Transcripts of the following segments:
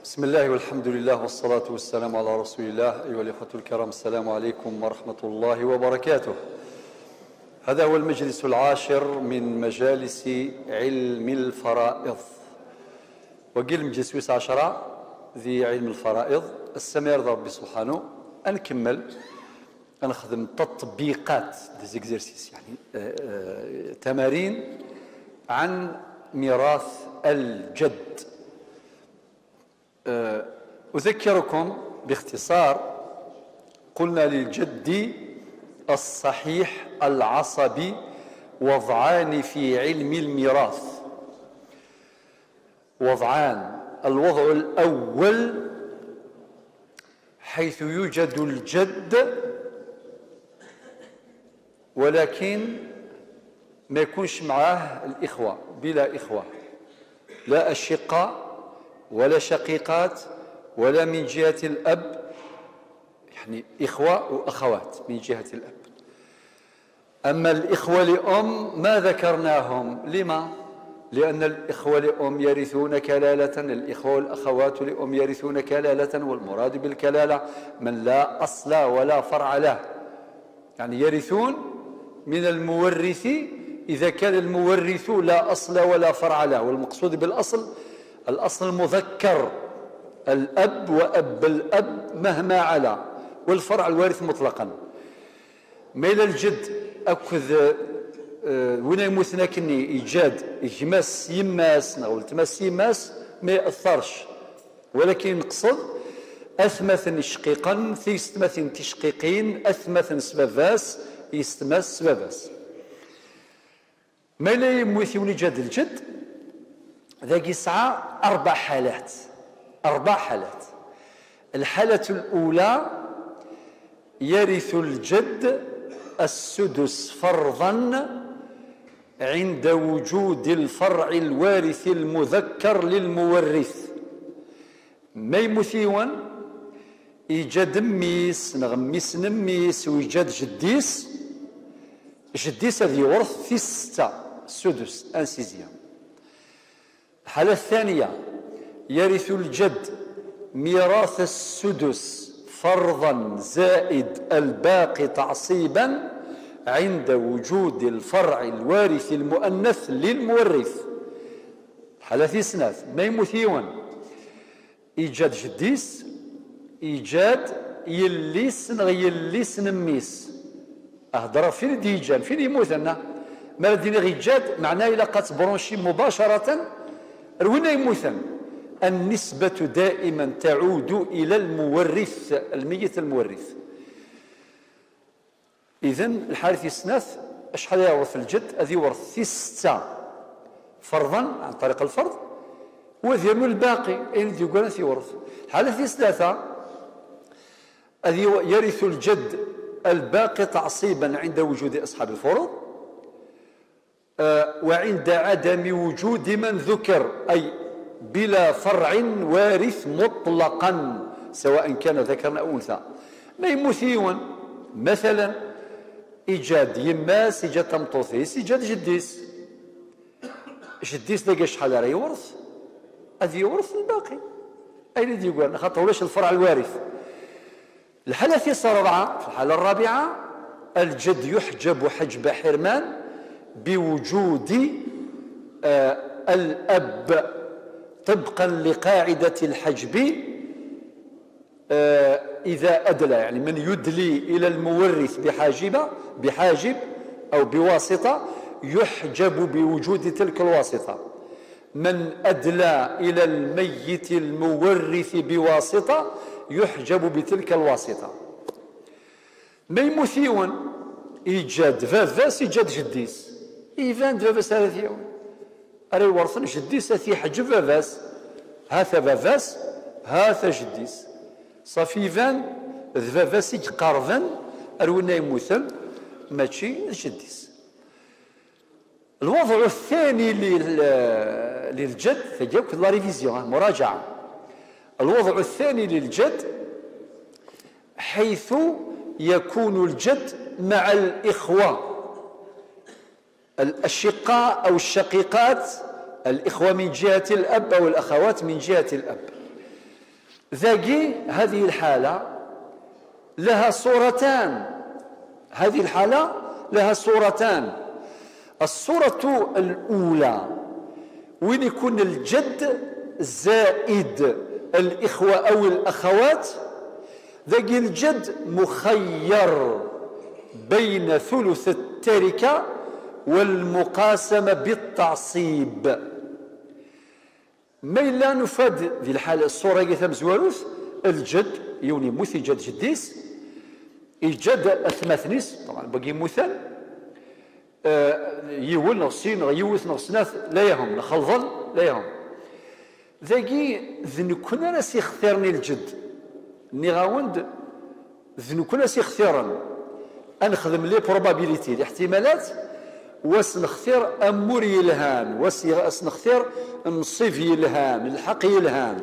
بسم الله والحمد لله والصلاة والسلام على رسول الله. أيها الإخوة الكرام، السلام عليكم ورحمة الله وبركاته. هذا هو المجلس العاشر من مجالس علم الفرائض، وقيل المجلس 10 ذي علم الفرائض. السماء يرضى ربي سبحانه نكمل نخدم تطبيقات ديزيكزيرسيس، يعني تمارين عن ميراث الجد. أذكركم باختصار، قلنا للجد الصحيح العصبي وضعان في علم الميراث، وضعان. الوضع الأول حيث يوجد الجد ولكن ما يكونش معاه الإخوة، بلا إخوة، لا أشقاء ولا شقيقات ولا من جهة الأب، يعني إخوة وأخوات من جهة الأب. أما الإخوة لأم ما ذكرناهم. لما؟ لأن الإخوة لأم يرثون كلالة، الإخوة والأخوات لأم يرثون كلالة، والمراد بالكلالة من لا أصل ولا فرع له، يعني يرثون من المورث إذا كان المورث لا أصل ولا فرع له. والمقصود بالأصل الأصل المذكر، الأب وأب الأب مهما علا، والفرع الوارث مطلقا. ميل الجد أكذ وين يموتنا كني إيجاد يجمس يماس أو التماس يماس ما يأثرش، ولكن نقصد أثمث شقيقا ثيستمث تشقيقين أثمث سباباس يستماس سباباس. ميل يموت ولجد الجد ذاك يسعى أربع حالات. الحالة الأولى يرث الجد السدس فرضا عند وجود الفرع الوارث المذكر للمورث. ما يمثيون يجد ميس نغميس نميس ويجد جديس هذا يورث في 6 السدس انسيزيام. الحالة الثانية يرث الجد ميراث السدس فرضا زائد الباقي تعصيبا عند وجود الفرع الوارث المؤنث للمورث. الحالة الثالثة ما يمثيون إيجاد جديس، إيجاد يليس يليس نميس. أهضر فين ديجان فين يموت لنا ما دينا غيجاد معناه إلا قات برونشي مباشرة وين يموتن. النسبة دائما تعود إلى المورث، الميت المورث. إذن الحالة الثالثة شحال يورث الجد؟ هذه يورث 6 فرضا عن طريق الفرض، وذيروا الباقي أين يقول يورث. الحالة الثالثة هذه يرث الجد الباقي تعصيبا عند وجود أصحاب الفروض وعند عدم وجود من ذكر، أي بلا فرع وارث مطلقا سواء كان ذكرا أو أنثى. ما يمثيون مثلا إيجاد يماس، إيجاد تمطوثيس، إيجاد جديس. جديس لقى شحال راه يورث؟ هذا يورث الباقي. أين اللي يقول خاطر ولاش الفرع الوارث. الحالة الرابعة، في الحالة الرابعة الجد يحجب حجب حرمان بوجود الأب طبقا لقاعدة الحجب إذا أدلى، يعني من يدلي إلى المورث بحاجب أو بواسطة يحجب بوجود تلك الواسطة. من أدلى إلى الميت المورث بواسطة يحجب بتلك الواسطة. ما يمثيون إيجاد فافاس إيجاد جديس. إيفان فافاس هذا يوم أري ورثن جديس أثي حجب فافاس، هذا فافاس هذا جديس صافي. إيفان فافاس يقارفن أرونا يموثن ماشي جديس. الوضع الثاني للجد تجاوك لا ريفيزيون مراجعة. الوضع الثاني للجد حيث يكون الجد مع الإخوة الأشقاء أو الشقيقات، الإخوة من جهة الأب أو الأخوات من جهة الأب. ذاقي هذه الحالة لها صورتان. هذه الحالة لها صورتان. الصورة الأولى وين يكون الجد زائد الإخوة أو الأخوات، ذاقي الجد مخير بين ثلث التركة والمقاسمة بالتعصيب. ما إلا نفاد ذي الحالة الصورة يثم زواروث الجد يوني موثي جد جديس يجد أثماثنيس طبعا باقي مثال يول نغسين يوث نغسناث لا يهم نخلظل لا يهم ذاقي ذن كنا ناس يختارني الجد نغاوند ذن كنا ناس يختارن أنخدم لي بروبابيليتي الاحتمالات واس نختار أمور يلهان واس نختار نصيف يلهان الحق يلهان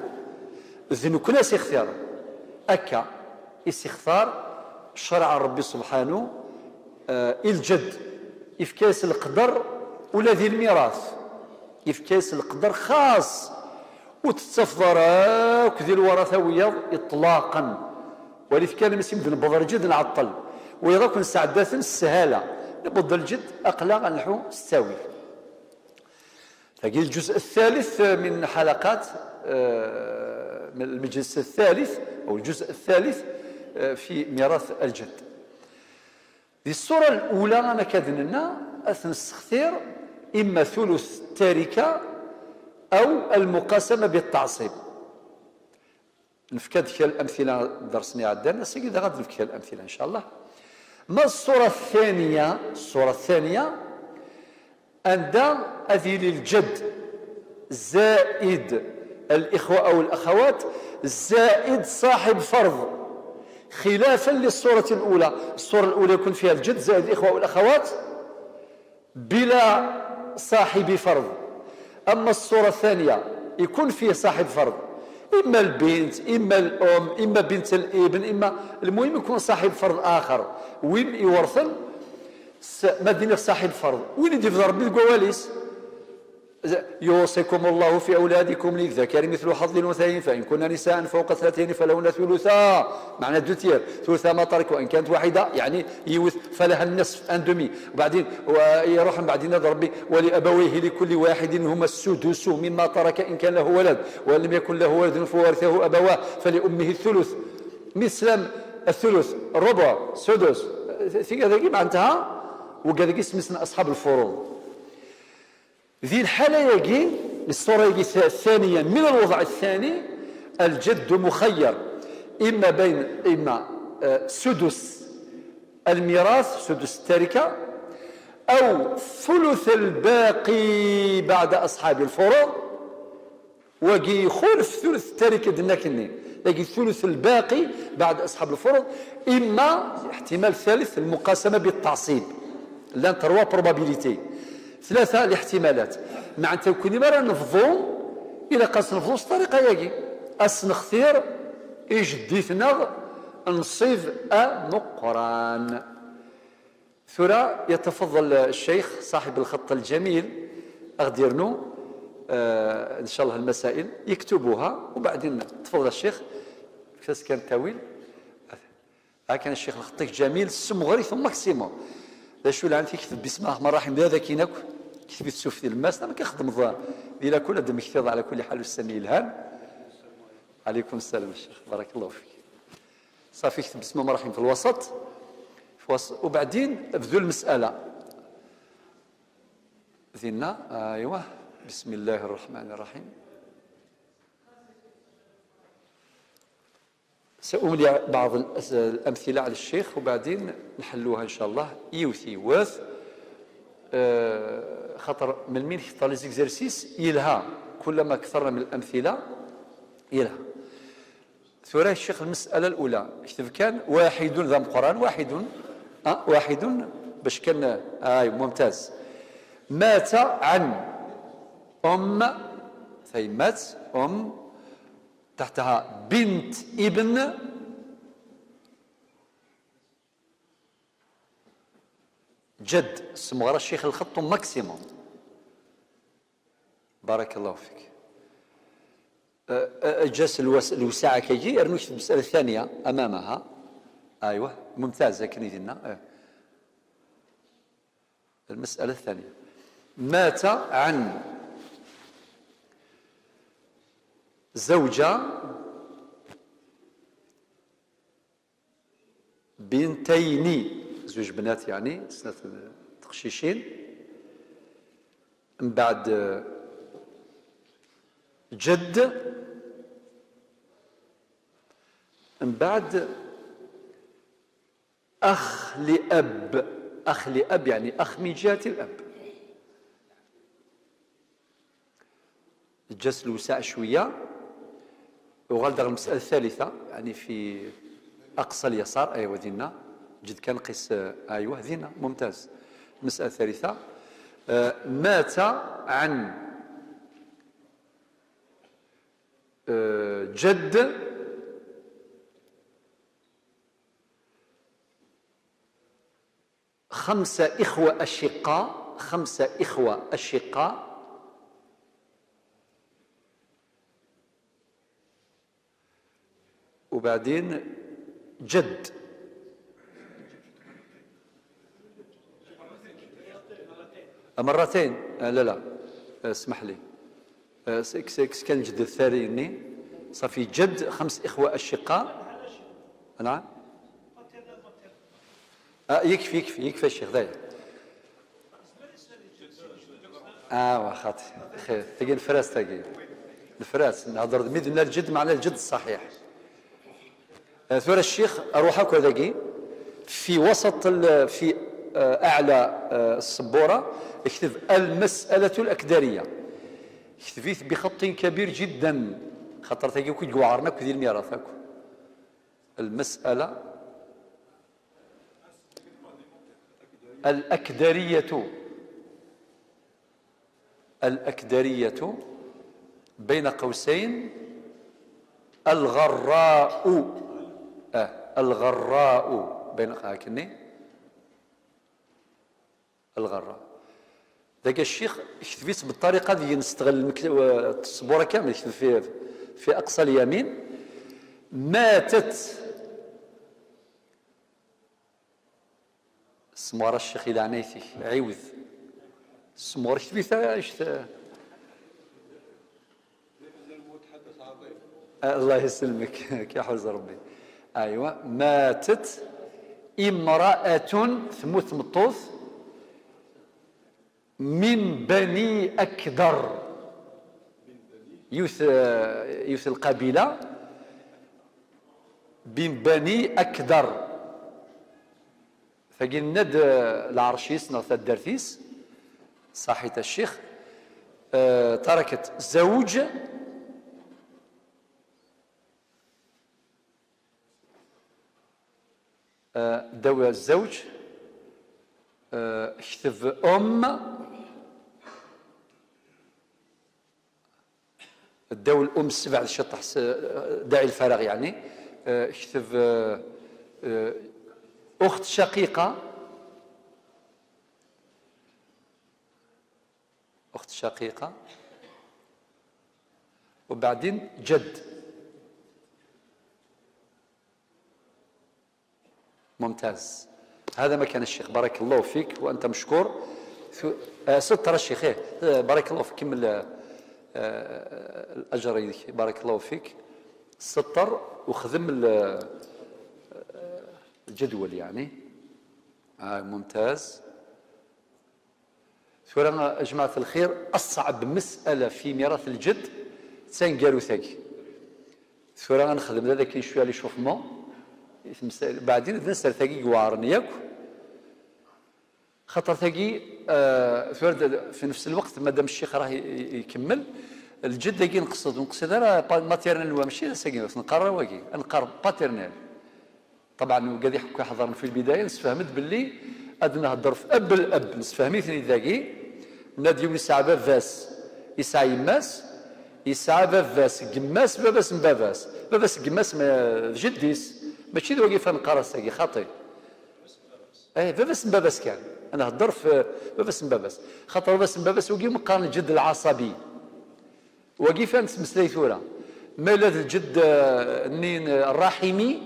ذن كنا ناس يختار أكا يستختار شرع ربي سبحانه الجد إفكاس القدر ولا ذي الميراث إفكاس القدر خاص وتتفضر كذي الورثوية إطلاقا والإفكار مسيم ذن بضر جد نعطل ويضاكن سعدات السهالة نبض الجد أقلق نحو استوي. تجي الجزء الثالث من حلقات من المجلس الثالث أو الجزء الثالث في ميراث الجد. دي الصورة الأولى أنا كذننا أثنستختير إما ثلث التركة أو المقاسمة بالتعصيب. نفكد في الأمثلة درسني عدنا سيدا غاد نفكد الأمثلة إن شاء الله. ما الصورة الثانية؟ الصورة الثانية عند أذيل الجد زائد الإخوة أو الأخوات زائد صاحب فرض، خلافا للصورة الأولى. الصورة الأولى يكون فيها الجد زائد الإخوة والأخوات بلا صاحب فرض. أما الصورة الثانية يكون فيه صاحب فرض، إما البنت إما الأم إما بنت الابن إما المهم يكون صاحب فرض آخر. وين يورثن مدينة صاحب فرض وين يدي في ضرب القواليس يوصيكم الله في أولادكم للذكر مثل حظ الأنثيين فإن كن نساء فوق 30 فلهن ثلثا معنى دوتير ثلثا ما ترك وإن كانت واحدة يعني يوث فلها النصف أندمي. وبعدين ويروح بعدين ربي ولأبويه لكل واحد هما السدس مما ترك إن كان له ولد وإن لم يكن له ولد فورثه أبواه فلأمه الثلث مثل الثلث الربع سدس ثقة معناتها وقال اسم أصحاب الفروض. ذي الحالة يجي الصورة يجي الثانية من الوضع الثاني الجد مخير إما بين إما سدس الميراث سدس التركة أو ثلث الباقي بعد أصحاب الفروض وجي خلف ثلث التركة دناكني يجي الثلث الباقي بعد أصحاب الفروض إما احتمال ثالث المقاسمة بالتعصيب لان تروا بروبابيليتي ثلاثة الاحتمالات معناتها كل مرة نفضو إلى قاس نفضو الطريقة يجي أسنختير إجديثنا نصيف نقران. ثرى يتفضل الشيخ صاحب الخط الجميل أغديرنو إن شاء الله المسائل يكتبوها وبعدين تفضل الشيخ كاس كان تاويل كان الشيخ الخط جميل السمغري ثم ماكسيموم شو اللي عندي كتب بسم الله الرحمن الرحيم هذا كيناك كتب السوف ديال الماس انا كنخدم الظاهر ديال كل هذا مكتوب على كل حال السمي الهان. عليكم السلام الشيخ بارك الله فيك. صافي كتب بسم الله الرحمن الرحيم في الوسط وبعدين بذو المسألة ذينا ايوه بسم الله الرحمن الرحيم. سأملي بعض الأمثلة على الشيخ وبعدين نحلوها إن شاء الله يوثي واث خطر من مين يختار لي زيكزيرسيس يلها كلما كثرنا من الأمثلة يلها. ثورة الشيخ المسألة الأولى كتب كان واحد ذا القرآن واحد باش كان ممتاز مات عن أم ثيمات أم تحتها بنت ابن جد سمغرى الشيخ الخط ماكسيموم بارك الله فيك. جاس الوساعة كيجي ارنوش المسألة الثانية أمامها. أيوة ممتاز كني دينا. المسألة الثانية: مات عن زوجة بنتين، زوج بنات يعني سنة تقشيشين، من بعد جد، من بعد أخ لأب. أخ لأب يعني أخ من جهة الأب. جاس الوساع شوية. وغالدا المسألة الثالثة يعني في أقصى اليسار. أيوة دينا جد كان قيس. أيوة دينا ممتاز. المسألة الثالثة: مات عن جد خمسة إخوة أشقاء. خمسة إخوة أشقاء وبعدين جد. مرتين. لا لا اسمح لي. كان الجد الثاني صافي جد خمس إخوة أشقاء. نعم يكفي الشيخ داير. واخاطي خير تجي الفراس تجي الفراس نهضر ميدنا الجد معناه الجد الصحيح. ثورة الشيخ اروح هكا ذاكي في وسط في اعلى السبوره يكتب المسألة الأكدرية. كتبيت بخط كبير جدا خاطر ثاكي كي جوعرنا كي ديال الميراث هاكو. المسألة الأكدرية. الأكدرية بين قوسين الغراء. الغراء بين هاكني الغراء. ذاك الشيخ كتبت بالطريقة دي نستغل الصبورة كامل في أقصى اليمين. ماتت سموار الشيخ إلى عنيتي عيوذ سموار كتبتها الله يسلمك كي حوز ربي. أيوة ماتت امرأة ثموت مطوث من بني أكدر. يوث القبيلة من بني أكدر. فقلنا العرشيس نغث الدرثيس صاحية الشيخ تركت زوج دوا الزوج كتب الدو الأم السبع الشطح داعي الفراغ يعني. كتب أخت شقيقة. أخت شقيقة وبعدين جد. ممتاز. هذا مكان الشيخ بارك الله فيك وأنت مشكور. ستر الشيخ بارك الله فيك. كمل الأجر يديك بارك الله فيك. ستر وخدم الجدول يعني. ممتاز. ثورة جماعة الخير أصعب مسألة في ميراث الجد تنقالو ثاكي. ثورة نخدم هذا كاين شوية لي شوفمون بعدين نسال ثاكي قوارني ياك خاطر ثاكي في نفس الوقت مادام الشيخ راه يكمل الجد كي نقصد راه ماتيرنال ماشي ساكي نقرا واكي نقرا باترنال. طبعا قاعد يحكوا حضرنا في البدايه نسفهمت باللي اد نهضر في اب الاب نسفهميتني ذاكي ناديو يسعى بافاس يسعى يماس يسعى بافاس قماس باباس مباباس باباس قماس جديس ماشي ذوقي فنقرا ساكي خاطي. باباس مباباس كان انا هضر في باباس مباباس خاطر باباس مباباس وكي مقارن الجد العصبي وكيف نسمسلي ثوره مالاد الجد نين الرحمي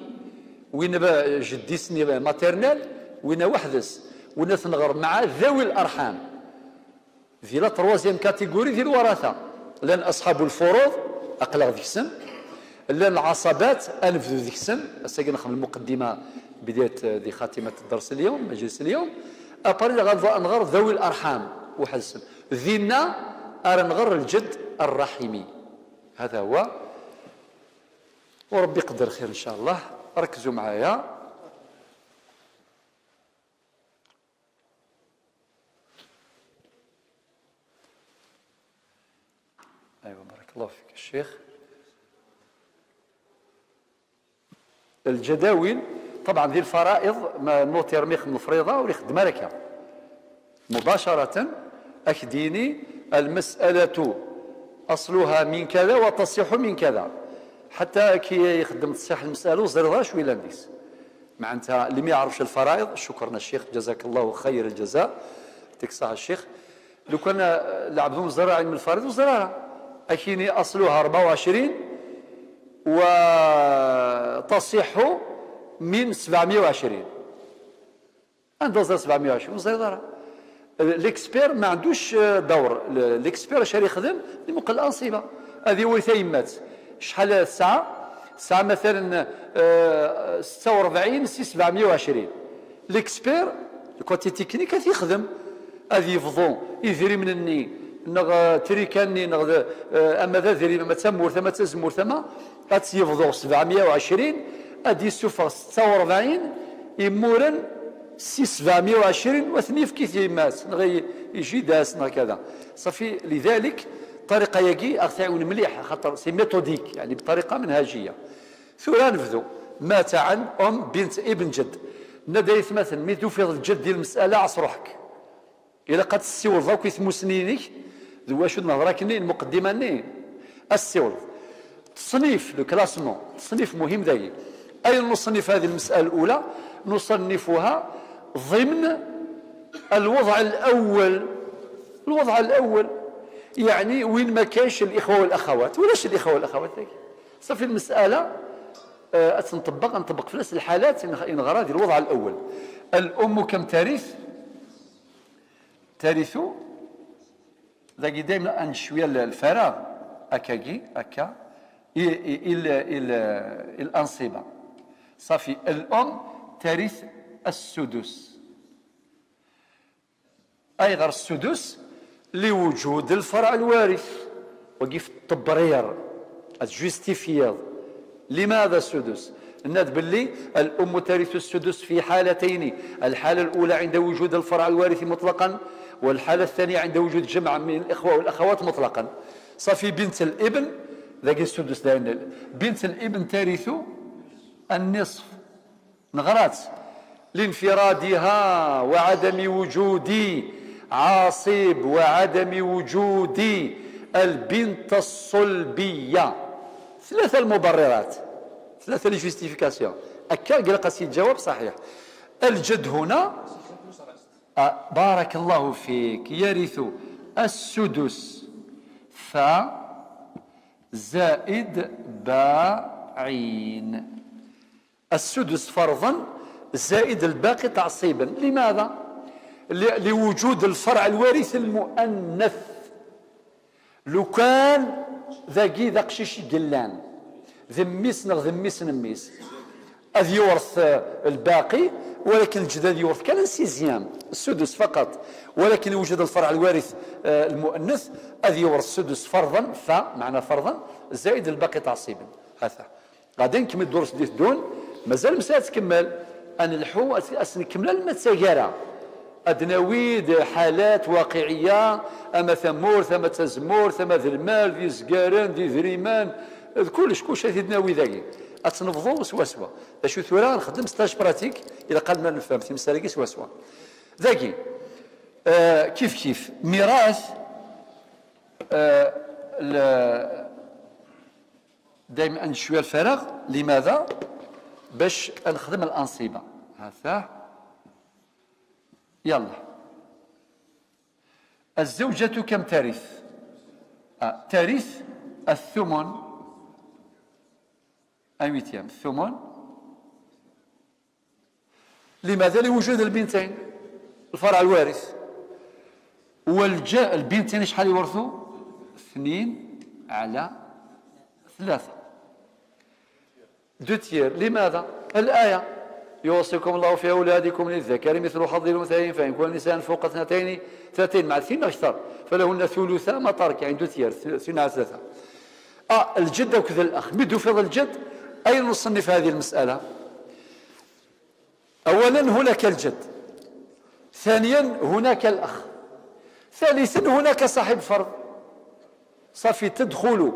وين جدي سني ماتيرنال وين وحدس وين تنغر مع ذوي الارحام في لا تروازيام كاتيجوري ديال الوراثه لان اصحاب الفروض اقلق ذيك السن لان العصبات انفذوا ذيك السن هسه نخدم المقدمه بدايه ذي خاتمه الدرس اليوم مجلس اليوم اباري نغر ذوي الارحام واحد السن ذينا نغر الجد الرحمي هذا هو وربي يقدر خير ان شاء الله ركزوا معايا ايوه بارك الله فيك الشيخ الجداول طبعا ذي الفرائض ما نوتير ميخ من الفريضه ويخدم لك مباشره اكديني المساله اصلها من كذا وتصح من كذا حتى كي يخدم تصحيح المساله وزرها شويه لانديس معناتها اللي ما يعرفش الفرائض شكرا الشيخ جزاك الله خير الجزاء يعطيك الصحه الشيخ لو كان لعبهم زراعي من الفرائض وزراها اكيني اصلها 24 وتصح من 720 اندوزر 720 وزراها الاكسبير ما عندوش دور الاكسبير اش يخدم يمقل الانصبه هذه وثيمات شحال الساعه مثلا 46 720 الاكسبير الكوتي تكنيك يخدم هذه يفضو يذري من الني نغ تريكاني نغ اما ذا ذري ما تمور ثم تزمور ثم يفضو 720 ادي السفر 46 يمورن 720 واثني في كيف يماس نغي يجي داس كذا صافي لذلك طريقه يجي اغتعون مليح خاطر سي ميثوديك يعني بطريقه منهجيه ثورا نفذو مات عن بنت ابن جد ندا يتمثل ميتو في الجد ديال المساله عصرحك الا قد السيول ضوك يثمو سنينك ذو واش نهضرك نين المقدمه نين السيول تصنيف لو كلاسمون تصنيف مهم ذاي اي نصنف هذه المساله الاولى نصنفها ضمن الوضع الاول يعني وين ما كاينش الاخوه والاخوات ولاش الاخوه والاخوات صافي المساله نطبق في نفس الحالات نغرى ديال الوضع الاول الام كم ترث ذاكي دائما ان شويه الفراغ اكاكي اكا الانصبه صافي الام ترث السدس اي غير السدس لوجود الفرع الوارث وقف التبرير الجوستيفير لماذا السدس الناد باللي الام ترث السدس في حالتين الحاله الاولى عند وجود الفرع الوارث مطلقا والحاله الثانيه عند وجود جمع من الاخوه والاخوات مطلقا صافي بنت الابن ذاك السدس بنت الابن ترث النصف نغرات لانفرادها وعدم وجود عاصب وعدم وجود البنت الصلبيه ثلاثه المبررات ثلاثه الجوستيفيكاسيون هكا قال الجواب صحيح الجد هنا بارك الله فيك يرث السدس زائد باعين السدس فرضا زائد الباقي تعصيبا لماذا؟ لوجود الفرع الوارث المؤنث لو كان ذاكي ذا قشيش قلان ذميس ذميس نميس أذ يورث الباقي ولكن الجداد يورث كان سيزيام السدس فقط ولكن وجد الفرع الوارث المؤنث أذ يورث السدس فرضا معنى فرضا زائد الباقي تعصيبا هذا غادي نكمل الدروس ديال دون مازال مسألة تكمل أن الحو نكمل المتساجرة أدناويد حالات واقعية أما ثمور ثم تزمور ثم ذي المال ذي زقاران ذي ذريمان كلش هذه دناوي ذاكي أتنفضوا سوا شو ثورة نخدم ستاج براتيك إلى قلنا نفهم في مسألة سوا ذاكي كيف ميراث دائما شوية الفراغ لماذا؟ باش نخدم الأنصبة هذا يلا الزوجة كم ترث؟ ترث الثمن ان ويتيام الثمن. لماذا؟ لوجود البنتين، الفرع الوارث. البنتين شحال يورثوا؟ 2/3، 2 لماذا؟ الآية يوصيكم الله في أولادكم للذكر مثل حظ الأنثيين فإن كن نساء فوق 2 مع 2 أكثر فلهن ثلثا ما ترك، يعني 2 على 3. الجد وكذا الأخ. مد يفيض الجد، أين نصنف هذه المسألة؟ أولا هناك الجد، ثانيا هناك الأخ، ثالثا هناك صاحب فرض. صافي تدخل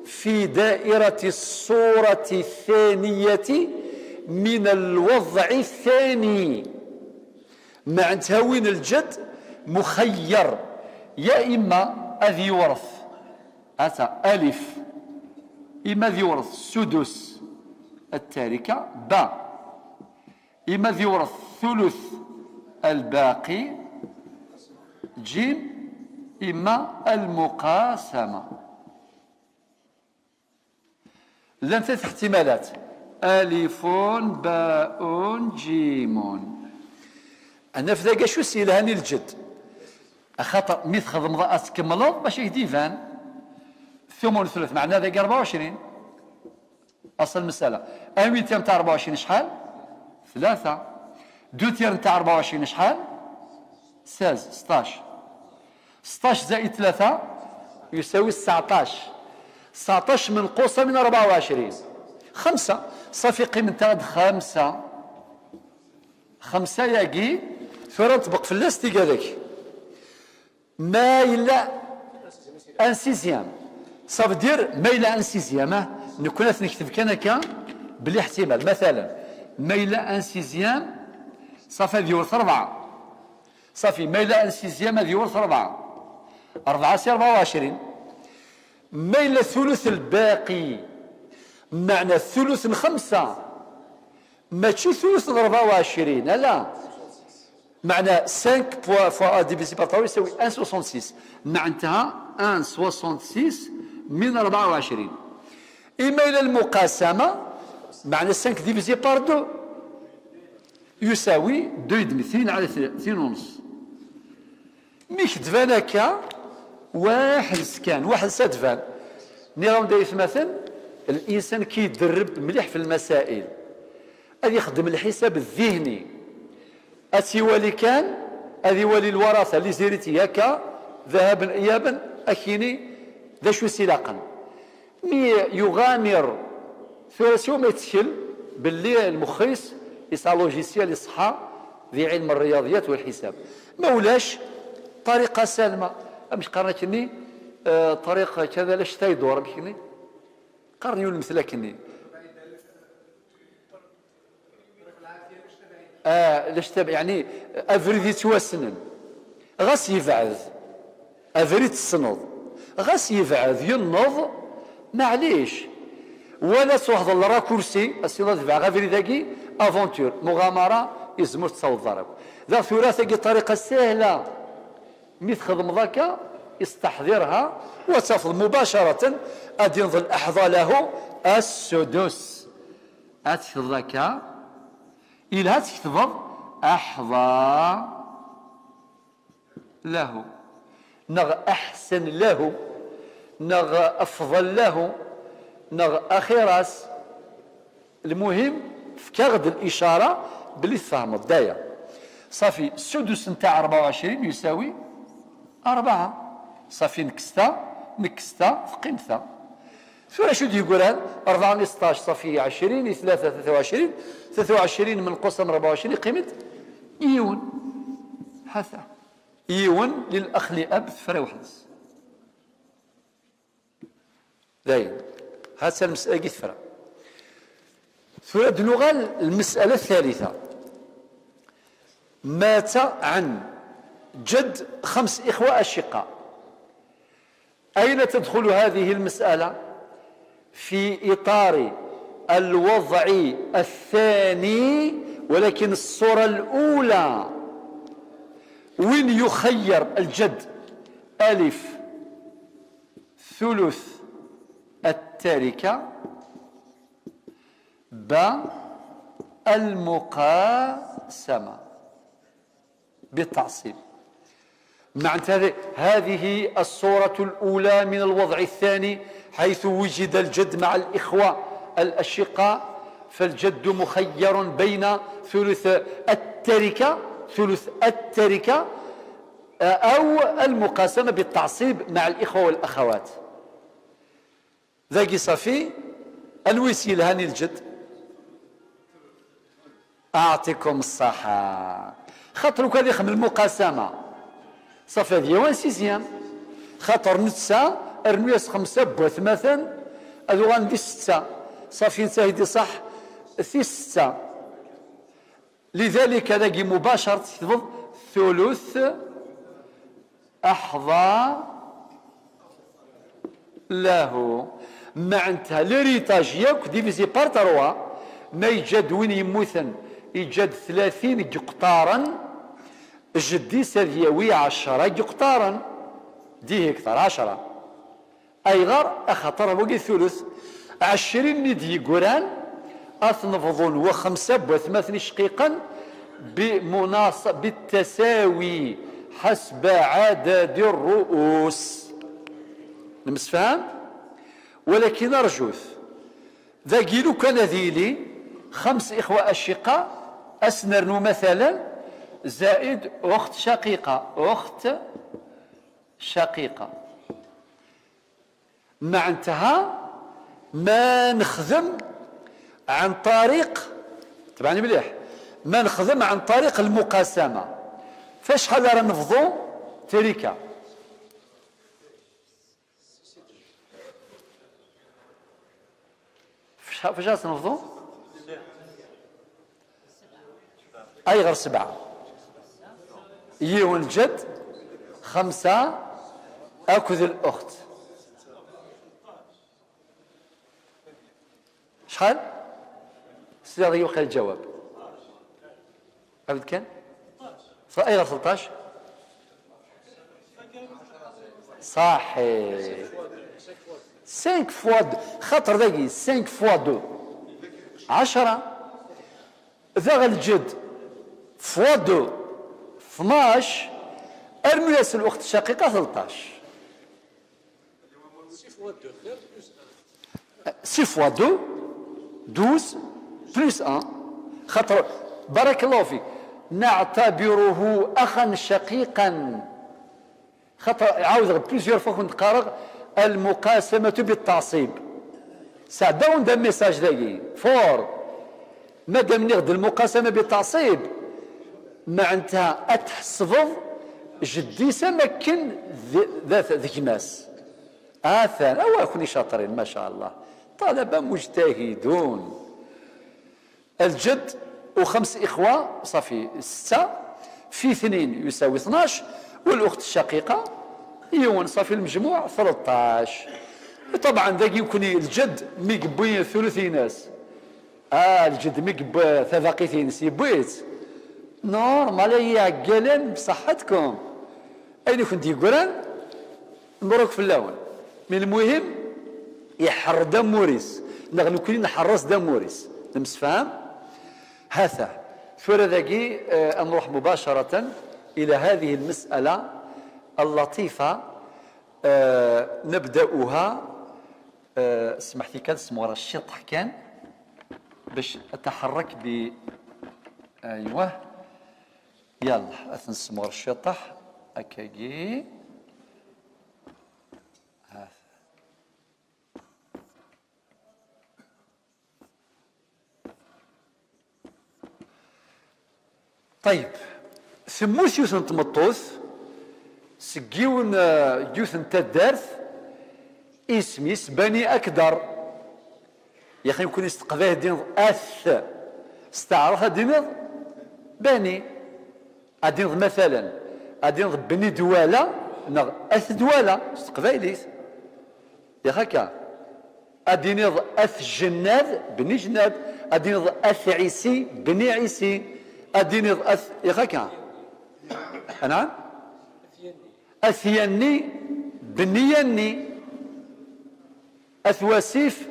في دائرة الصورة الثانية من الوضع الثاني. مع تهوين الجد مخير، يا إما أذي يورث ألف، إما ذي يورث سدس التاركة باء، إما ذي يورث ثلث الباقي جيم، إما المقاسمة. لن 3 احتمالات، ألف باء جيم. أنا في ذاك شو سيلهاني الجد خاطر ميت خدم ضاء تكملض باش يهديفان 8 معناه ذاك 24. أصل المسألة 1 تاع 24 شحال؟ 3. 2 تاع 24 شحال؟ 16. 16 زائد 3 يساوي 19. 19 منقوصة من 24 5. صافي قيمة تاع 5 ياكي ثورة نطبق في اللاستيك هذاك ما إلا ان سيزيام. صافي دير ما إلا ان سيزيام. نكون نكتب كان هكا بالاحتمال، مثلا ما إلا ان سيزيام صافي هذه يورث 4. صافي ما إلا ان سيزيام هذه يورث 4 سي 24. ما إلا الثلث الباقي، معنى الثلث 5 ماشي ثلث 24، لا، معنى 5 فوا ديفيزي بار 3 يساوي 1.66، معناتها 1.66 من 24. إما إلى المقاسمة، معنى 5 ديفيزي بار 2 يساوي 2 على 2.5. مي كتبان هكا واحد سكان واحد سادفان. نيرون دايث مثلا الإنسان كيدرب مليح في المسائل، أذي يخدم الحساب الذهني، أتيوالي كان أذي ولي الورثة اللي زيرتي هكا ذهابا إيابا أكيني ذا شو سلاقا. مي يغامر ثلاث يوم يتشكل باللي المخيس يسعى لوجيسيال يصحى ذي علم الرياضيات والحساب، مولاش طريقة سالمة. مش قرنتني طريقة كذا لاش تيدور بكني قرني المثل كني لاش تبع يعني افريدي توسنن غاس يفعذ افريد السنض غاس يفعذ ينض معليش ولا توحض الله كرسي السنض تبع غافري ذاكي افونتور مغامرة يزمر تصوت ضرب ذا ثلاثة طريقة سهلة مثل خدم ذاك يستحضرها وتفضل مباشرة أدي ينظل أحظى له السدس أتفضل ذاك إلها تكتفض أحظى له نغ أحسن له نغ أفضل له نغ أخيراس. المهم في كغد الإشارة باللي تفهم الداية. صافي السدس نتاع 24 يساوي 4. صافي نكستا في قيمتها. شو يقول هذا 4 من 16 صافي 20 3 23 23 منقوصة من 24 قيمة إيون. هذا إيون للأخ لأب ثفرة وحدس داين. هذا المسألة ثفرة. ثلاث لغة. المسألة الثالثة مات عن جد 5 إخوة أشقاء. أين تدخل هذه المسألة؟ في إطار الوضع الثاني، ولكن الصورة الأولى وين يخير الجد ألف ثلث التركة المقاسمة بالتعصيب. معنى هذه الصورة الأولى من الوضع الثاني، حيث وجد الجد مع الإخوة الأشقاء، فالجد مخير بين ثلث التركة أو المقاسمة بالتعصيب مع الإخوة والأخوات. ذاكي صافي الوسيل هاني الجد أعطيكم الصحة. خاطر كان يخدم المقاسمة صافي هذه وان سيزيام، خاطر نتسا ارمياس 5 بوث مثلا هذو غندي 6 صافي نتا هيدي صح في 6. لذلك لاقي مباشرة تحفظ ثلث أحظى له. معناتها ليريتاج ياك ديفيزي بار 3 ما يجد وين يموثن يجد 30 قطارا، جدي سرياوي 10 قطارا، دي هكتار 10 أي غار أخطر بوقي ثلث 20 ندي قران أثنفضون و5 بوثماثني شقيقا بالتساوي حسب عدد الرؤوس. نمسفهم؟ ولكن أرجوث ذاكي لو كان ذيلي 5 إخوة أشقاء أسنرنو مثلا زائد أخت شقيقة معناتها ما نخدم عن طريق، تبعني مليح، ما نخدم عن طريق المقاسمة. فشحال راه نفضو تركة؟ فاش نفضو؟ أي غير 7 يون الجد 5 أكذ الأخت شحال؟ سيدي يوقع الجواب عبد كان أي غير 13 صحيح 5 فوا خاطر ذاكي 5 فوا 2 10 ذا الجد فوا 2 12 ارمياس الأخت الشقيقة 13 6 فوا 2 12 بلس 1 خاطر بارك الله فيك نعتبره أخا شقيقا. خاطر عاود بليزيور فوا كنت قارغ المقاسمة بالتعصيب ساعدون دا ميساج ذاكي فور مادام ناخد المقاسمة بالتعصيب معناتها أتحسفظ جدي سمكن ذاك ناس آثان أو كوني شاطرين ما شاء الله طلبة مجتهدون. الجد و5 إخوة صافي 6 في 2 يساوي 12 والأخت الشقيقة يون صافي المجموع 13. طبعا ذاك يكون الجد ميقبوين ثلثي ناس الجد ميقب ثلاقيتين سيبويت نورمال هي عقالين بصحتكم أين كنت يقولان نبروك في اللون من المهم يحر دم موريس نغنو كلين نحرص دم موريس نمسفهم هذا فردقي نروح مباشرة إلى هذه المسألة اللطيفة نبدأها سمحتي كان اسمه ورا الشطح كان باش أتحرك ب أيوه يلا أتنسمو ورا الشطح أكاكي طيب ثموث يوثن تمطوث سقيون يوثن تدارث اسميس بني أكدر يا أخي يكون يستقباه دين أث استعرفها دين بني أدين مثلا أدين بني دوالة أث دوالة استقبايليث يا خاكا أدين أث جناد بني جناد أدين أث عيسي بني عيسي أدين أث يا خاكا نعم أثيني بني يني أث وسيف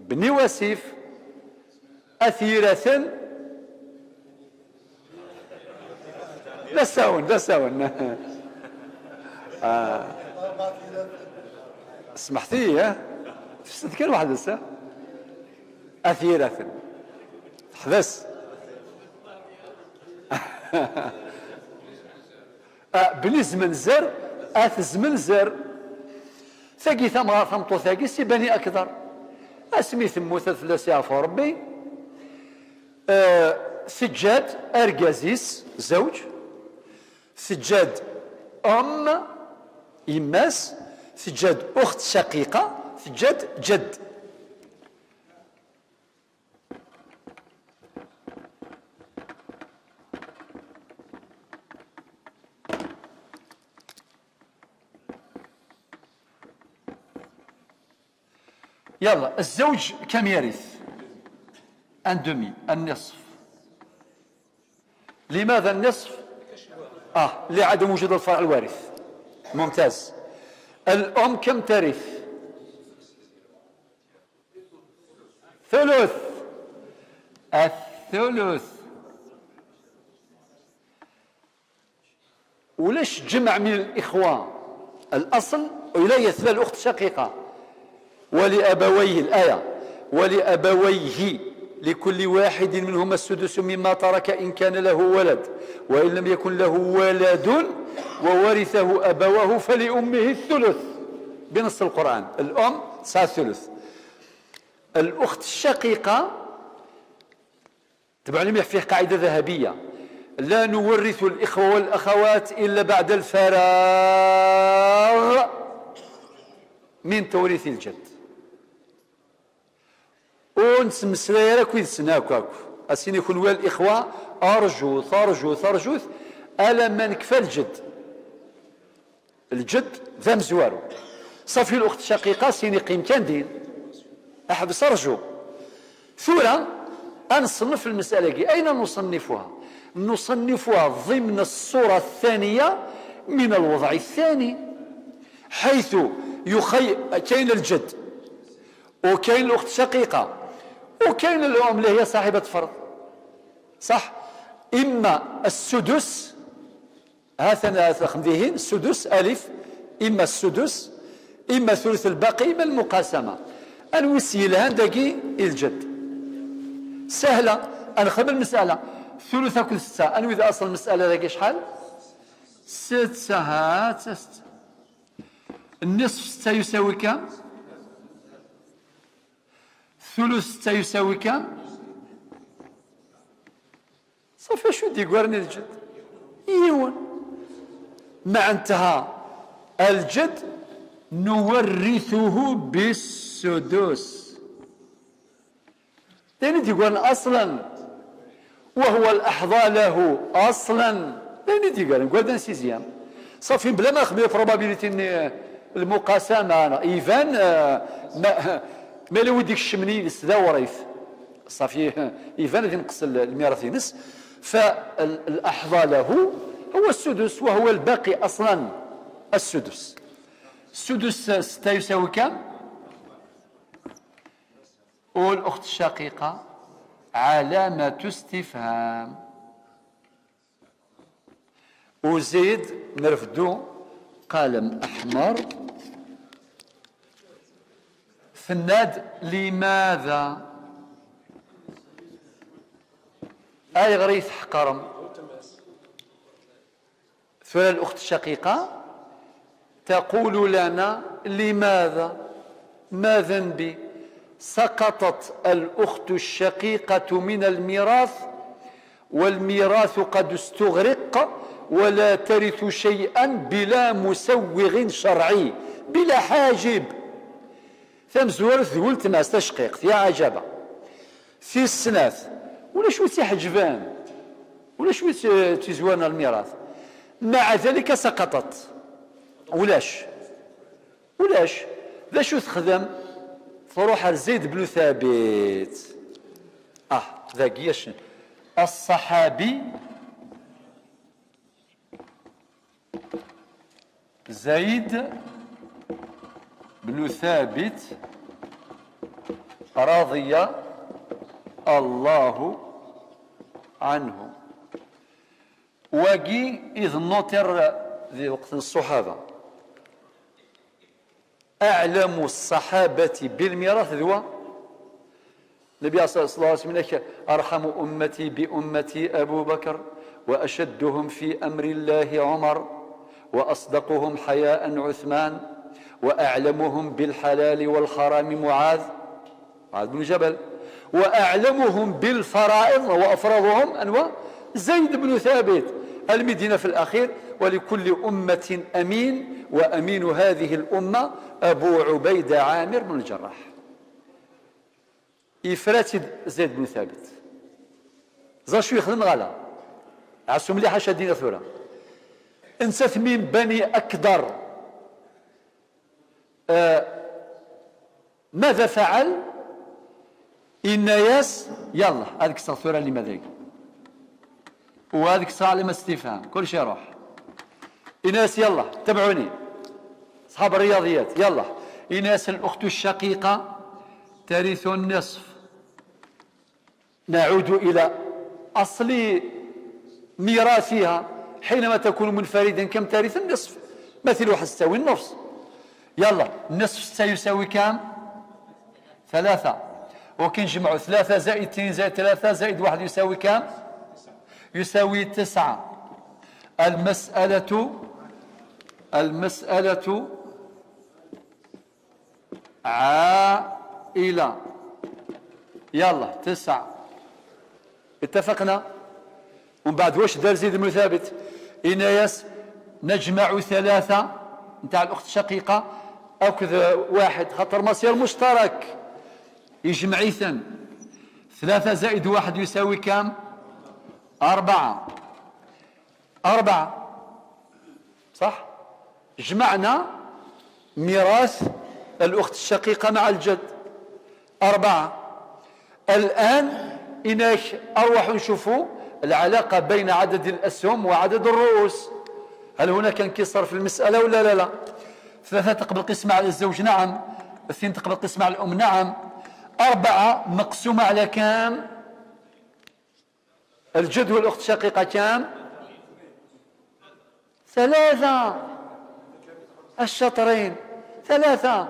بني وسيف أثيرة. لا ساون سمحتي ها كان واحد لسه أثيرة حبس. بلي زمن زر زمن زر ثاقي ثمطو ثاقي سيباني أكثر اسمي ثمو ثلاثة عفو ربي. سجاد أرجازيس زوج، سجاد يماس، سجاد أخت شقيقة، سجاد جد. يلا الزوج كم يرث؟ ان دومي، النصف. لماذا النصف؟ لعدم وجود الفرع الوارث. ممتاز. الأم كم ترث؟ ثلث. الثلث. ولاش جمع من الإخوة الأصل ولا يثبت الأخت شقيقة؟ ولأبويه الآية ولأبويه لكل واحد منهما السدس مما ترك إن كان له ولد وإن لم يكن له ولد وورثه أبواه فلأمه الثلث بنص القرآن. الأم تسعى الثلث. الأخت الشقيقة تبع فيه قاعدة ذهبية: لا نورث الإخوة والأخوات إلا بعد الفراغ من توريث الجد. ونسمسلا كويد سناكو أسين يكون ويا الإخوة أرجوث ألا ما نكفى الجد ذا مزوارو صافي. الأخت الشقيقة سيني قيم كان دين أحبس أرجو. ثورة أنصنف المسألة أين نصنفها؟ نصنفها ضمن الصورة الثانية من الوضع الثاني، حيث كاين الجد وكاين الأخت الشقيقة وكاين الأم اللي هي صاحبة فرض، صح؟ إما السدس هذا خمديهين السدس ألف، إما السدس إما ثلث الباقي إما المقاسمة. أنوسي لها داكي الجد سهلة. أنخب المسألة ثلث كل ستة. أنو إذا أصل المسألة داكي شحال؟ ستة. النصف ستة يساوي كم؟ ثلث ستة يساوي كم؟ صافي شو دي قرني الجد يون مع انتهى الجد نورثه بالسدس. لأن تيقول أصلا وهو الأحظى له أصلا. لأن تيقول نقول دا سيزيام صافي بلا ما نخبي probability المقاسمة إيفان ما لو ديك الشمني نسدا وريث صافي إيفان غادي نقص الميراث ينس. فالأحظى له هو السدس وهو الباقي أصلا السدس. السدس ستة يساوي كم؟ والأخت الشقيقة علامة استفهام. وزيد نرفدو قلم أحمر فناد لماذا؟ أي غريث حقرم. سؤال الأخت الشقيقة تقول لنا لماذا؟ ما ذنبي؟ سقطت الأخت الشقيقة من الميراث والميراث قد استغرق ولا ترث شيئا بلا مسوغ شرعي بلا حاجب. ثم زورث قلت ما استشقيق يا عجبة في السناث ولا شوي تحجبان ولا شوي تزوان الميراث، مع ذلك سقطت. ولاش ذا شو تخدم؟ تروح لزيد بن ثابت ذاكياش الصحابي زيد بن ثابت رضي الله عنه. واقي إذ نوتر ذي وقت الصحابة أعلم الصحابة بالميراث ذو النبي صلى الله عليه وسلم أرحم أمتي بأمتي أبو بكر وأشدهم في أمر الله عمر وأصدقهم حياء عثمان وأعلمهم بالحلال والحرام معاذ بن جبل وأعلمهم بالفرائض وأفرضهم أنواع زيد بن ثابت المدينة في الأخير. ولكل أمة أمين وأمين هذه الأمة أبو عبيدة عامر بن الجراح. إفراتي زيد بن ثابت زاشو يخدم غالا عسو مليحة شادين ثورة انسث من بني أكدر. ماذا فعل؟ إن ياس يلا هذيك الثورة اللي ماذا وهذيك الساعة لما استفهام كل شيء يروح. إناس يلا تبعوني أصحاب الرياضيات يلا. إناس الأخت الشقيقة ترث النصف. نعود إلى أصل ميراثها حينما تكون منفردا كم ترث النصف؟ مثل واحد تساوي النصف. يلا النصف سيساوي كم؟ 3. وكنجمعوا 3 زائد 2 زائد 3 زائد 1 يساوي كم؟ يساوي 9. المسألة عائلة. يلا 9 اتفقنا. ومن بعد واش دار زيد بن ثابت؟ إناياس نجمع 3 نتاع الأخت الشقيقة أو كذا 1 خاطر مصير مشترك يجمع إذن 3 زائد 1 يساوي كم؟ 4 صح؟ جمعنا ميراث الأخت الشقيقة مع الجد 4. الآن إناش أروح نشوفوا العلاقة بين عدد الأسهم وعدد الرؤوس. هل هناك انكسار في المسألة ولا لا؟ 3 تقبل قسمة على الزوج نعم. 2 تقبل قسمة على الأم نعم. 4 مقسومة على كام؟ الجد والأخت الشقيقة كام؟ 3 الشطرين 3.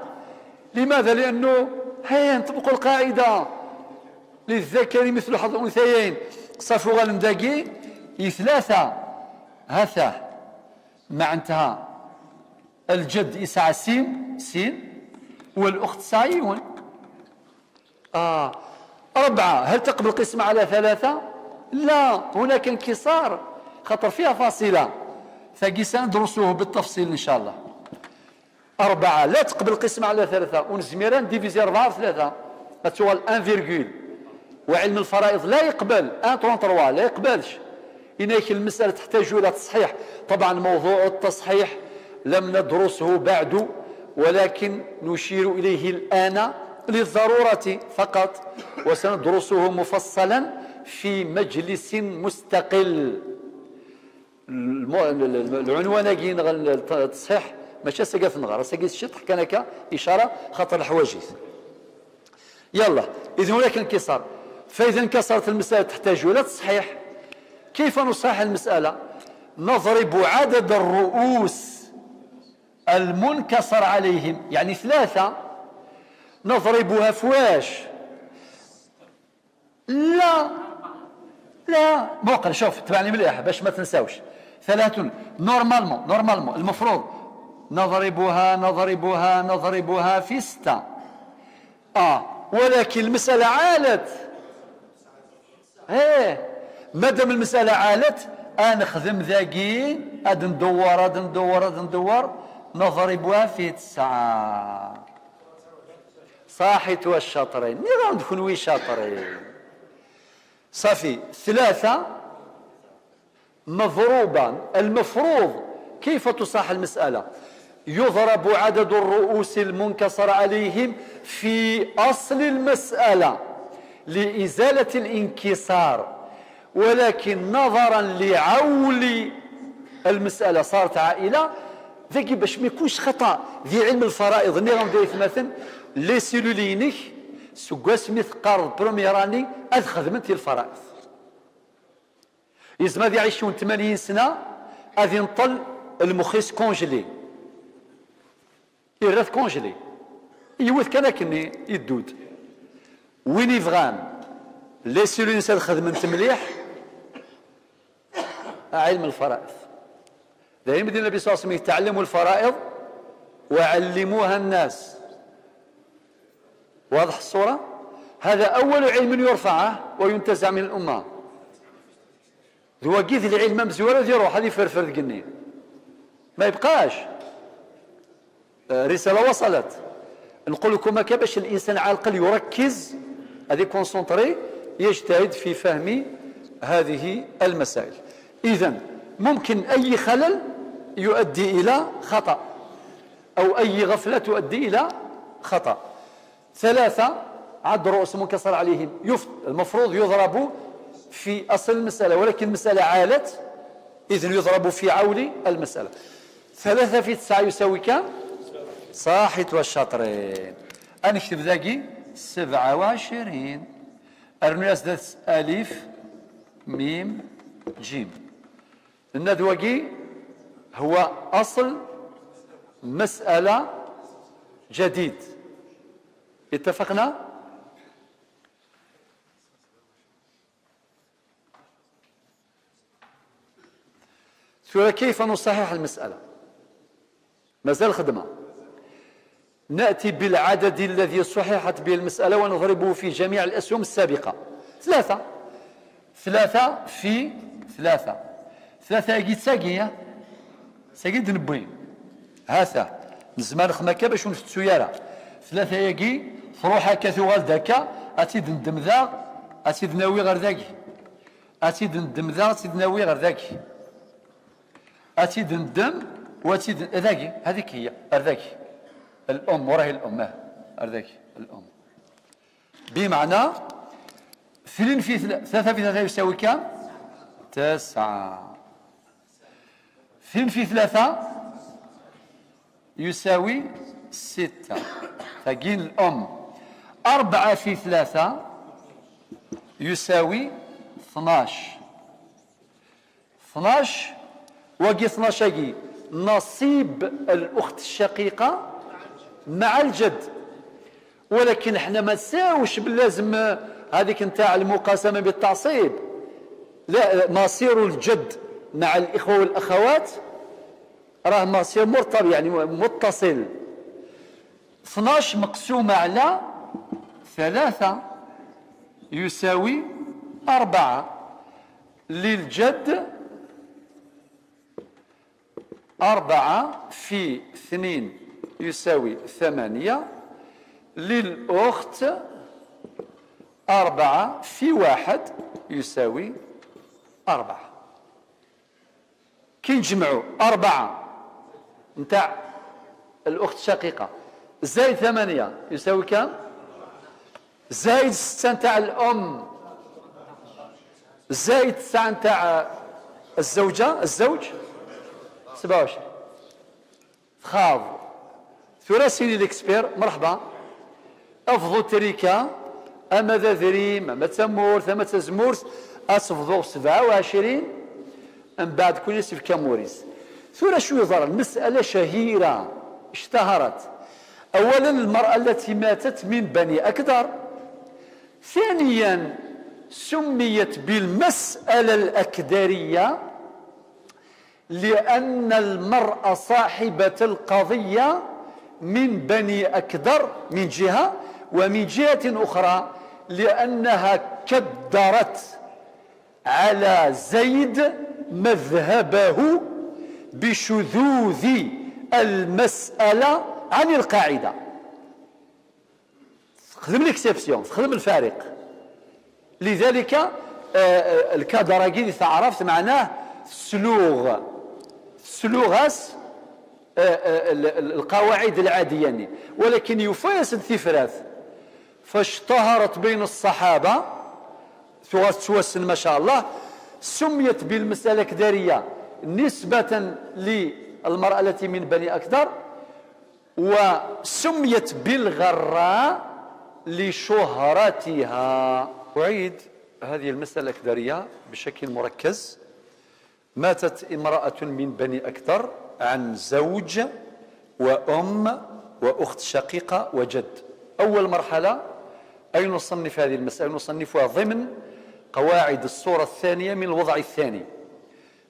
لماذا؟ لأنه هيا نطبقوا القاعدة للذكر مثل حظ الأنثيين. صافو غالمداقي 3 هثا مع انتهى الجد يسعى سين والأخت سعيون. 4 هل تقبل قسمة على 3؟ لا هناك انكسار خطر فيها فاصلة ثقي سندرسوه بالتفصيل إن شاء الله. 4 لا تقبل قسمة على 3 ونزميران ديفيزي 4 في 3 هتسوى 1 وعلم الفرائض لا يقبل 1.33 لا يقبلش. إنك المسألة تحتاج إلى تصحيح. طبعا موضوع التصحيح لم ندرسه بعد ولكن نشير إليه الآن للضرورة فقط وسندرسه مفصلا في مجلس مستقل. العنوان كاين التصحيح ماشي سقف نغار سقف الشطح كان إشارة خطر الحواجز. يلا إذن هناك انكسار. فإذا انكسرت المسألة تحتاج إلى تصحيح. كيف نصحح المسألة؟ نضرب عدد الرؤوس المنكسر عليهم يعني 3 نضربها في واش؟ لا بقى شوف تبعني مليح باش ما تنساوش. 3 نورمالمون المفروض نضربها في 6 ولكن المسألة عالت. مادام المسألة عالت نخدم ذاكي اد ندور نضربها في 9 صاحت والشاطرين ني ندخل وي شاطرين صافي. 3 مضروبا. المفروض كيف تصاح المسألة؟ يضرب عدد الرؤوس المنكسر عليهم في أصل المسألة لإزالة الانكسار ولكن نظرا لعول المسألة صارت عائلة ذاكي باش ما يكونش خطأ ذي علم الفرائض نيران دايث مثلا لي سيلولينيك سكواس مي تقارض بروميراني أذ خدمت الفرائض. يزم هذا يعيشون 80 سنة أذ ينطل المخيس كونجلي يرث كونجلي يوث كان كني يدود وين يفغان لي سيلو الانسان خدمت مليح علم الفرائض. دائما النبي صلى الله عليه وسلم تعلموا الفرائض وعلموها الناس. واضح الصورة؟ هذا أول علم يرفعه وينتزع من الأمة. ذو قيث العلم مزورة يروح هذه فرفر ذقني ما يبقاش. رسالة وصلت. نقول لكم هكا باش الإنسان عاقل يركز هذه كونسونطري يجتهد في فهم هذه المسائل. إذن ممكن أي خلل يؤدي إلى خطأ أو أي غفلة تؤدي إلى خطأ. ثلاثة عد رؤوس منكسر عليهم المفروض يضرب في أصل المسألة ولكن المسألة عالت إذن يضرب في عول المسألة. 3 في 9 يساوي كم؟ صاحت والشطرين. أنكتب ذاكي 27. الناس ذات ألف ميم جيم. الندوقي هو أصل مسألة جديد. اتفقنا؟ ثم كيف نصحح المسألة؟ مازال خدمة. نأتي بالعدد الذي صححت به المسألة ونضربه في جميع الأسهم السابقة. 3 في 3 يجي ساقي نبوي هذا نزمان خمكة باش نفتسو يارا 3 يجي فروح هكا ثوال داكا أتيد ندم ذا أتيد ناوي غير ذاكي أتيد ندم ذا أتيد ناوي غير ذاكي أتيد ندم وأتيد ذاكي هذيك هي أرذاكي الأم وراهي الأم أرذاكي الأم بمعنى 3 في 3 يساوي كم؟ 9. 2 في 3 يساوي 6 ثقيل الأم. 4 في 3 يساوي 12 وقي 12 يجي نصيب الأخت الشقيقة مع الجد. ولكن احنا ما نساوش باللازم هذيك نتاع المقاسمة بالتعصيب. لا مصير الجد مع الإخوة والأخوات راه مصير مرتبط يعني متصل. 12 مقسومة على 3 يساوي 4. للجد 4 في 2 يساوي 8. للأخت 4 في 1 يساوي 4. كي نجمعوا 4 نتاع الأخت الشقيقة زائد 8 يساوي كم؟ زائد 6 نتاع الأم زائد 9 نتاع الزوج 27. خاض ثلاثي الإكسبير مرحبا أفضل تريكا أما ذا ذريم أما تمور ثم تزمورس أصفضو 27 من بعد كل يسف كاموريس. ثورة شو يظهر المسألة شهيرة اشتهرت. أولا المرأة التي ماتت من بني أكدر. ثانيا سميت بالمسألة الأكدرية لأن المرأة صاحبة القضية من بني أكدر من جهة ومن جهة أخرى لأنها كدرت على زيد مذهبه بشذوذ المسألة عن القاعدة. خدم الاكسبسيون خدم الفارق. لذلك الكادراجي اللي تعرفت معناه سلوغاس القواعد العادية يعني. ولكن يفاس الثفراث فاشتهرت بين الصحابة توسن ما شاء الله. سميت بالمسألة كدارية نسبة للمرأة التي من بني أكدر وسميت بالغراء لشهرتها. أعيد هذه المسألة الأكدرية بشكل مركز. ماتت امرأة من بني أكدر عن زوج وأم وأخت شقيقة وجد. أول مرحلة أي نصنف هذه المسألة؟ نصنفها ضمن قواعد الصورة الثانية من الوضع الثاني.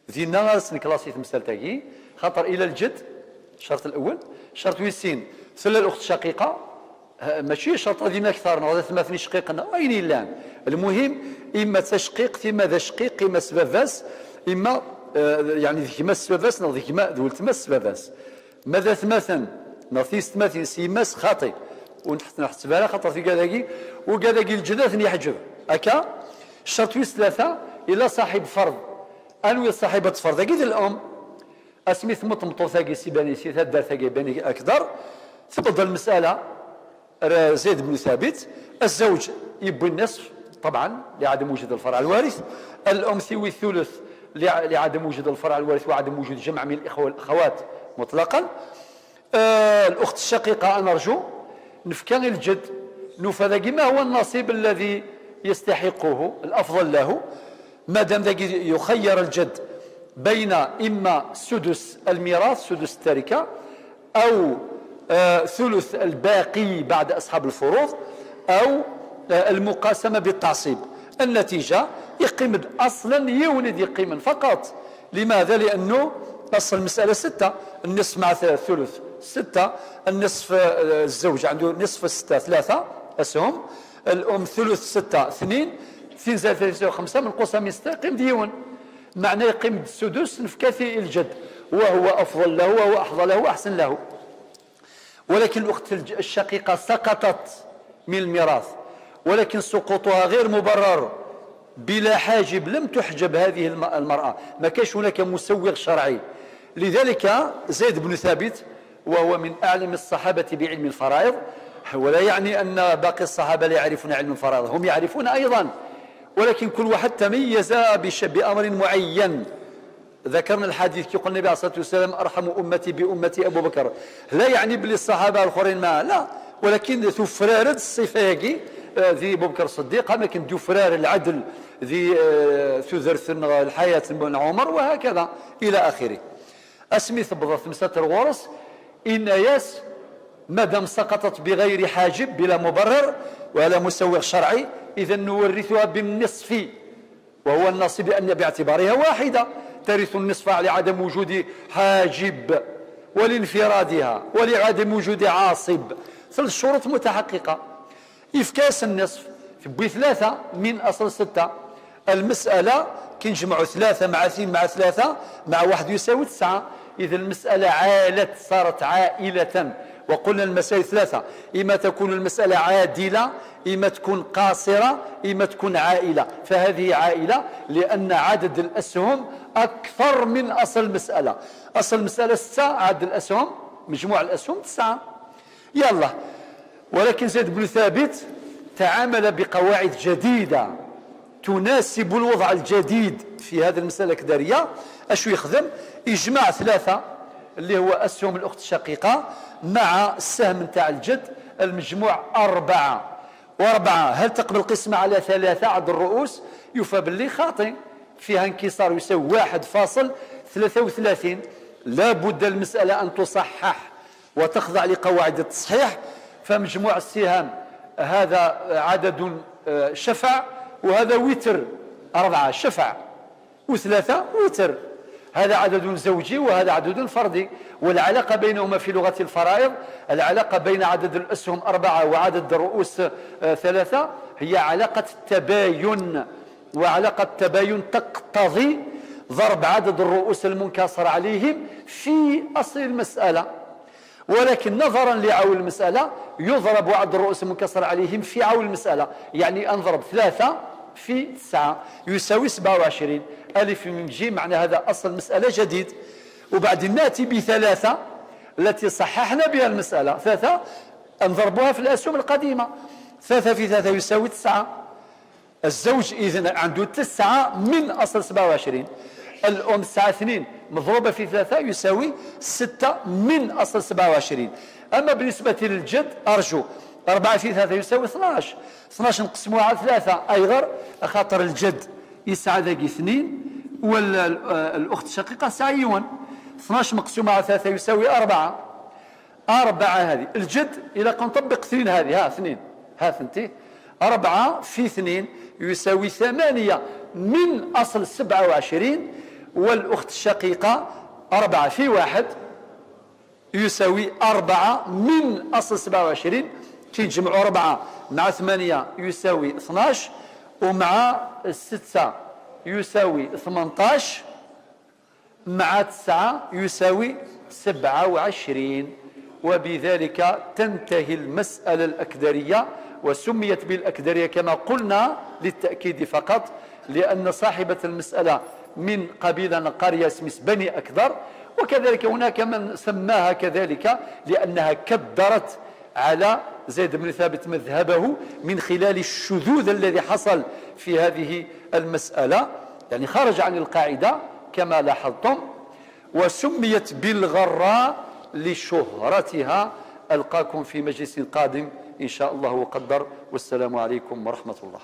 زينا ناس نكلاسي في مسألة خطر إلى الجد الشرط الأول. الشرط ويسين ثلا الأخت شقيقة ماشي شرط غادي أكثر هذا ثماثني شقيقنا أين الآن. المهم إما تشقيق إما ذا شقيق إما سباباس إما يعني ذيك ما سباباس ذيك ما دولت ما سباباس ماذا ثماثا نرثيس ثماثين سيماس خاطئ ونحسبها لها خاطر في كذاكي وكذاكي الجداث يحجب هكا. الشرط ثلاثة إلى صاحب فرض أنوي صاحبة فرض أكيد الأم أسميث مطمطو ثاقي سيباني سيثا دار ثاقي باني أكثر. تبدل المسألة زيد بن ثابت الزوج يبوي النصف طبعا لعدم وجود الفرع الوارث. الأم ثوي الثلث لعدم وجود الفرع الوارث وعدم وجود جمع من الإخوة والأخوات مطلقا. الأخت الشقيقة نرجو نفكان الجد نفذا ما هو النصيب الذي يستحقه الأفضل له ما دام يخير الجد بين إما سدس الميراث سدس التركة أو ثلث الباقي بعد أصحاب الفروض أو المقاسمة بالتعصيب. النتيجة يقيم أصلا يولد يقيما فقط. لماذا؟ لأنه أصل المسألة 6 النصف مع الثلث 6 النصف الزوج عنده نصف 6 3 أسهم الأم ثلث 6 2 2 زائد 3 5 من قسم يستقيم ديون معناه يقيم السدس نفكاثي الجد وهو أفضل له وهو أحظى له وأحسن له. ولكن الأخت الشقيقة سقطت من الميراث ولكن سقوطها غير مبرر بلا حاجب لم تحجب هذه المرأة ما كاش هناك مسوغ شرعي. لذلك زيد بن ثابت وهو من أعلم الصحابة بعلم الفرائض ولا يعني أن باقي الصحابة لا يعرفون علم الفرائض هم يعرفون أيضا ولكن كل واحد تميز بأمر معين. ذكرنا الحديث كي قال النبي عليه الصلاة والسلام أرحم أمتي بأمتي أبو بكر لا يعني بلي الصحابة الآخرين ما لا ولكن ثفرار الصفة ذي أبو بكر الصديق لكن ثفرار العدل ذي ثذرث الحياة من عمر وهكذا إلى آخره. أسمي ثبضت مسات الغرس إن ياس مادام سقطت بغير حاجب بلا مبرر ولا مسوغ شرعي إذا نورثها بالنصف وهو النصيب أن باعتبارها واحدة ترث النصف لعدم وجود حاجب ولانفرادها ولعدم وجود عاصب 3 شروط متحققة. إفكاس النصف بثلاثة من أصل 6 المسألة كي نجمعوا 3 مع 2 مع 3 مع 1 يساوي 9 إذا المسألة عالت صارت عائلة. وقلنا المسائل 3 إما تكون المسألة عادلة إما تكون قاصرة إما تكون عائلة فهذه عائلة لأن عدد الأسهم أكثر من أصل المسألة. أصل المسألة 6 عدد الأسهم مجموع الأسهم 9 يلا. ولكن زيد بن ثابت تعامل بقواعد جديدة تناسب الوضع الجديد في هذه المسألة الكدارية. أشو يخدم إجماع 3 اللي هو أسهم الأخت الشقيقة مع السهم نتاع الجد المجموع 4 و4 هل تقبل قسمة على 3 عدد الرؤوس يفى باللي خاطئ فيها انكسار يساوي 1.33. لا بد المسألة أن تصحح وتخضع لقواعد التصحيح. فمجموع السهام هذا عدد شفع وهذا وتر 4 شفع و3 وتر هذا عدد زوجي وهذا عدد فردي. والعلاقة بينهما في لغة الفرائض العلاقة بين عدد الأسهم 4 وعدد الرؤوس 3 هي علاقة التباين وعلاقة التباين تقتضي ضرب عدد الرؤوس المنكسر عليهم في أصل المسألة. ولكن نظرا لعول المسألة يضرب عدد الرؤوس المنكسر عليهم في عول المسألة يعني أنضرب 3 في 9 يساوي 27 ألف من جيم معنى هذا أصل مسألة جديد. وبعدين نأتي ب3 التي صححنا بها المسألة 3 نضربها في الأسهم القديمة 3 في 3 يساوي 9 الزوج إذن عنده 9 من أصل 27 الأم 9 2 مضروبة في 3 يساوي 6 من أصل 27. أما بالنسبة للجد أرجو 4 في 3 يساوي 12. 12 نقسموها على 3 أيغر، خاطر الجد يسعى ذاك 2 والأخت الشقيقة سعيون. 12 مقسومة على 3 يساوي 4. 4 هذه الجد إلى نطبق 2 هذه، ها 2 ها ثنتي. 4 في 2 يساوي 8 من أصل 27. والأخت الشقيقة 4 في 1 يساوي 4 من أصل 27. تجمعوا 4 مع 8 يساوي 12، ومع 6 يساوي 18، مع 9 يساوي 27. وبذلك تنتهي المسألة الأكدرية، وسميت بالأكدرية كما قلنا للتأكيد فقط، لأن صاحبة المسألة من قبيلة قرية اسمها بني أكدر، وكذلك هناك من سماها كذلك لأنها كدرت على زيد بن ثابت مذهبه من خلال الشذوذ الذي حصل في هذه المسألة، يعني خرج عن القاعدة كما لاحظتم. وسميت بالغراء لشهرتها. ألقاكم في مجلس قادم إن شاء الله وقدر، والسلام عليكم ورحمة الله.